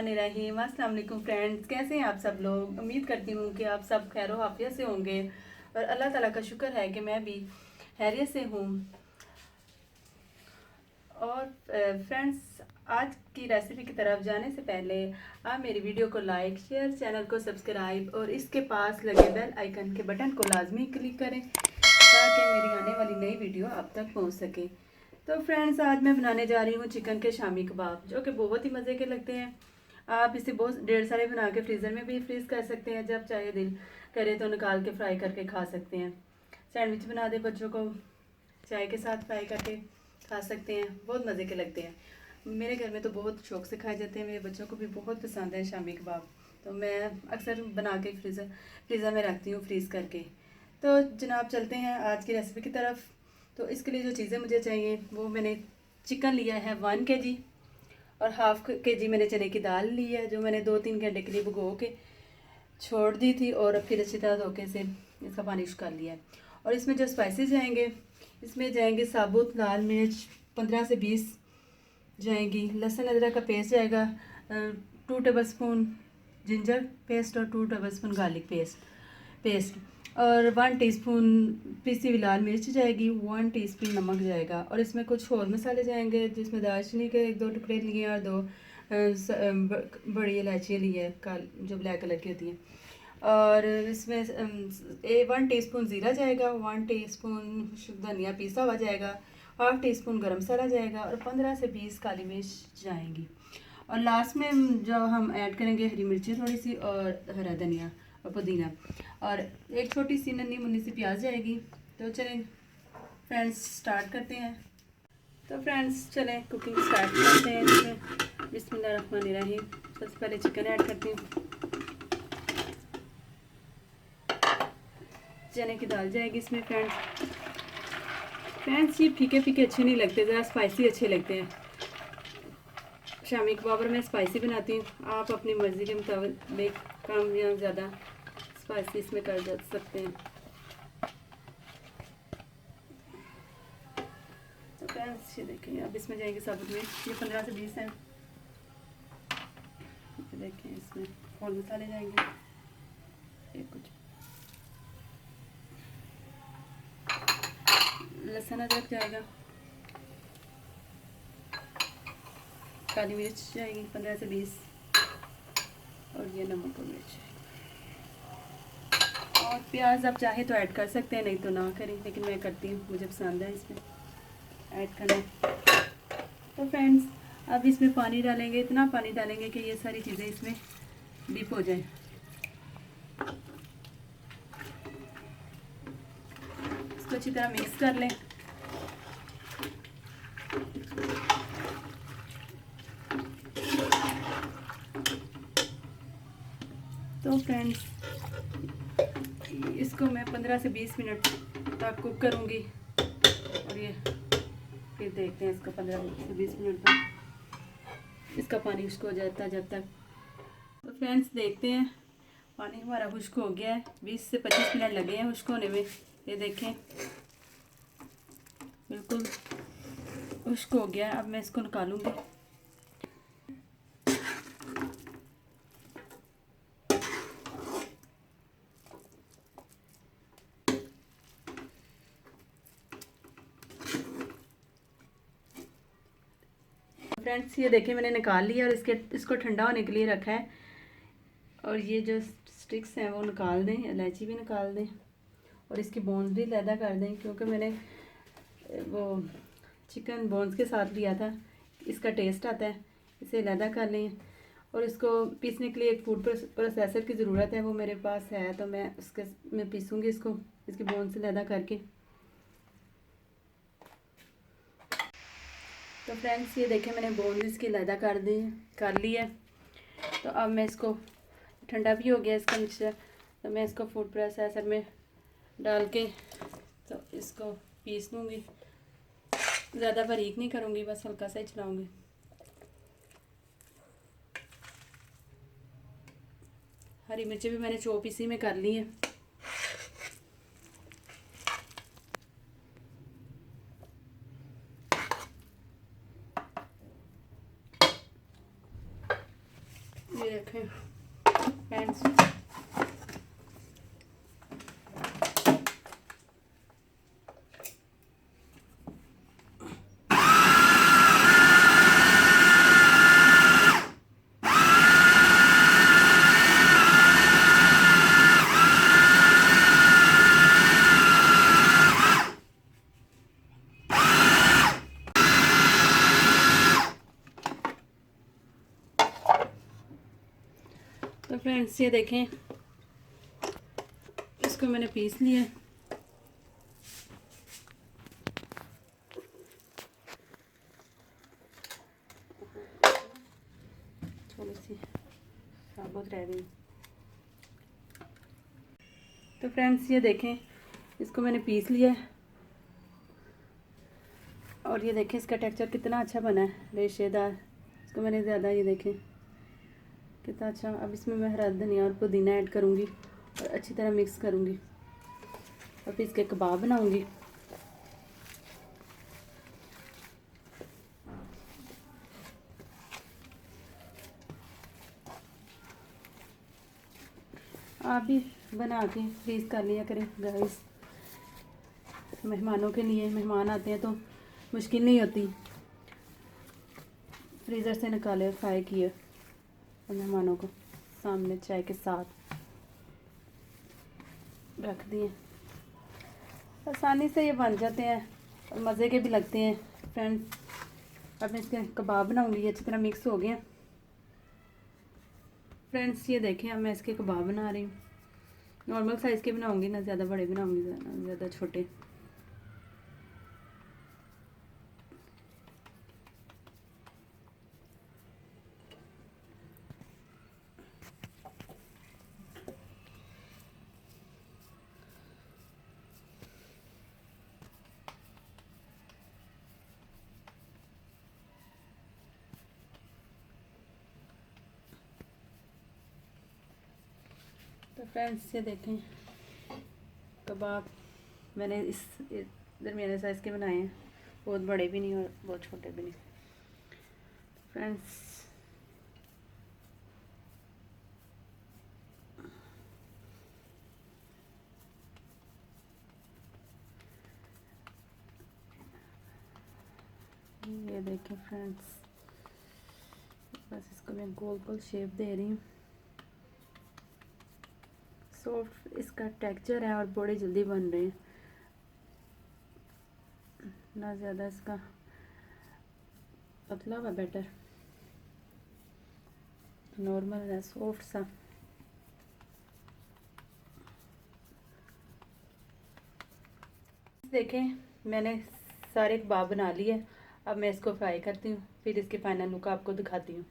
बिस्मिल्लाहिर्रहमानिर्रहीम। अस्सलाम वालेकुम फ्रेंड्स, कैसे हैं आप सब लोग। उम्मीद करती हूँ कि आप सब खैर आफियत से होंगे और अल्लाह ताला का शुक्र है कि मैं भी खैरियत से हूँ। और फ्रेंड्स, आज की रेसिपी की तरफ जाने से पहले आप मेरी वीडियो को लाइक, शेयर, चैनल को सब्सक्राइब और इसके पास लगे बेल आइकन के बटन को लाजमी क्लिक करें ताकि मेरी आने वाली नई वीडियो आप तक पहुँच सके। तो फ्रेंड्स, आज मैं बनाने जा रही हूँ चिकन के शामी कबाब, जो कि बहुत ही मज़े के लगते हैं। आप इसे बहुत ढेर सारे बना के फ्रीज़र में भी फ्रीज़ कर सकते हैं, जब चाहे दिल करे तो निकाल के फ्राई करके खा सकते हैं। सैंडविच बना दे बच्चों को, चाय के साथ फ्राई करके खा सकते हैं, बहुत मज़े के लगते हैं। मेरे घर में तो बहुत शौक से खाए जाते हैं, मेरे बच्चों को भी बहुत पसंद है शामी कबाब। तो मैं अक्सर बना के फ्रीज़र में रखती हूँ फ्रीज़ करके। तो जनाब, चलते हैं आज की रेसिपी की तरफ। तो इसके लिए जो चीज़ें मुझे चाहिए वो मैंने चिकन लिया है 1 kg और हाफ़ kg मैंने चने की दाल ली है, जो मैंने 2-3 घंटे के लिए भिगो के छोड़ दी थी और फिर अच्छी तरह धोखे से इसका पानी निकाल लिया है। और इसमें जो स्पाइसेस जाएंगे, इसमें जाएंगे साबुत लाल मिर्च 15 से 20 जाएंगी, लहसुन अदरक का पेस्ट जाएगा 2 टेबलस्पून जिंजर पेस्ट और 2 टेबलस्पून गार्लिक पेस्ट और 1 टीस्पून पिसी हुई लाल मिर्च जाएगी, 1 टीस्पून नमक जाएगा। और इसमें कुछ और मसाले जाएंगे, जिसमें दालचीनी के 1-2 टुकड़े लिए और 2 बड़ी इलायची ली है जो ब्लैक कलर की होती है। और इसमें 1 टीस्पून ज़ीरा जाएगा, 1 टीस्पून धनिया पिसा हुआ जाएगा, हाफ़ टी स्पून गर्म मसाला जाएगा और 15 से 20 काली मिर्च जाएंगी। और लास्ट में जो हम ऐड करेंगे हरी मिर्ची थोड़ी सी और हरा धनिया और पुदीना और एक छोटी सी नन्ही मुन्नी सी प्याज जाएगी। तो चलें फ्रेंड्स, स्टार्ट करते हैं। तो फ्रेंड्स, चलें कुकिंग स्टार्ट करते हैं। इसमें बिस्मिल्लाहिर्रहमानिर्रहीम। सबसे पहले चिकन ऐड करती हूँ, चने की दाल जाएगी इसमें। फ्रेंड्स, ये फीके फीके अच्छे नहीं लगते, ज़रा स्पाइसी अच्छे लगते हैं। शामी कबाब मैं स्पाइसी बनाती हूँ, आप अपनी मर्ज़ी के मुताबिक कम या ज़्यादा स्पाइसी इसमें कर सकते हैं। तो फ्रेंड्स, ये देखिए, अब इसमें जाएंगे साबुत मिर्च, ये 15 से 20 हैं। देखें, इसमें और मसाले जाएंगे, ये कुछ लहसुन अदरक जाएगा, काली मिर्च जाएगी 15 से 20 और ये नमक और मिर्च। और प्याज आप चाहे तो ऐड कर सकते हैं, नहीं तो ना करें, लेकिन मैं करती हूँ, मुझे पसंद है इसमें ऐड करना। तो फ्रेंड्स, अब इसमें पानी डालेंगे, इतना पानी डालेंगे कि ये सारी चीज़ें इसमें डिप हो जाए। इसको अच्छी तरह मिक्स कर लें। तो फ्रेंड्स, इसको मैं 15 से 20 मिनट तक कुक करूँगी और ये फिर देखते हैं इसको 15 से 20 मिनट तक इसका पानी खुश्क हो जाता है जब तक। तो फ्रेंड्स, देखते हैं, पानी हमारा खुश्क हो गया है, 20 से 25 मिनट लगे हैं खुश्क होने में। ये देखें, बिल्कुल खुश्क हो गया है। अब मैं इसको निकालूंगी। फ्रेंड्स, ये देखिए, मैंने निकाल लिया और इसको ठंडा होने के लिए रखा है। और ये जो स्टिक्स हैं वो निकाल दें, इलायची भी निकाल दें और इसकी बोन्स भी लैदा कर दें, क्योंकि मैंने वो चिकन बोन्स के साथ लिया था, इसका टेस्ट आता है। इसे लैदा कर लें और इसको पीसने के लिए एक फूड प्रोसेसर की ज़रूरत है, वो मेरे पास है, तो मैं पीसूँगी इसको, इसकी बोन से लैदा करके। तो फ्रेंड्स, ये देखें, मैंने बोन इसकी लैदा कर ली है। तो अब मैं इसको, ठंडा भी हो गया इसका मिक्सचर, तो मैं इसको फूड प्रोसेसर में डाल के तो इसको पीस लूँगी। ज़्यादा बारीक नहीं करूँगी, बस हल्का सा ही चलाऊँगी। हरी मिर्ची भी मैंने चॉप इसी में कर ली है। देखें फ्रेंड्स, तो फ्रेंड्स ये देखें, इसको मैंने पीस लिया। थोड़ी सी साबुत रह गई। तो फ्रेंड्स ये देखें, इसको मैंने पीस लिया है और ये देखें इसका टेक्सचर कितना अच्छा बना है, रेशेदार। इसको मैंने ज़्यादा, ये देखें कितना अच्छा। अब इसमें मैं हरा धनिया और पुदीना ऐड करूँगी और अच्छी तरह मिक्स करूँगी और फिर इसके कबाब बनाऊँगी। आप भी बना के फ्रीज़ कर लिया करें गाइस, मेहमानों के लिए। मेहमान आते हैं तो मुश्किल नहीं होती, फ्रीज़र से निकाले और फ्राई किए और मेहमानों को सामने चाय के साथ रख दिए। आसानी से ये बन जाते हैं और मज़े के भी लगते हैं फ्रेंड्स। अब मैं इसके कबाब बनाऊंगी। ये अच्छी तरह मिक्स हो गया फ्रेंड्स। ये देखें, अब मैं इसके कबाब बना रही हूँ। नॉर्मल साइज़ के बनाऊंगी, ना ज़्यादा बड़े बनाऊंगी ना ज़्यादा छोटे। तो फ्रेंड्स ये देखें, कबाब मैंने इस दरमियाने साइज़ के बनाए हैं, बहुत बड़े भी नहीं और बहुत छोटे भी नहीं फ्रेंड्स। ये देखें फ्रेंड्स, बस इसको मैं गोल गोल शेप दे रही हूँ। सॉफ्ट इसका टेक्सचर है और बड़े जल्दी बन रहे हैं, ना ज़्यादा इसका पतला व बेटर, नॉर्मल है सॉफ्ट सा। देखें मैंने सारे कबाब बना लिए। अब मैं इसको फ्राई करती हूँ, फिर इसके फाइनल लुक आपको दिखाती हूँ।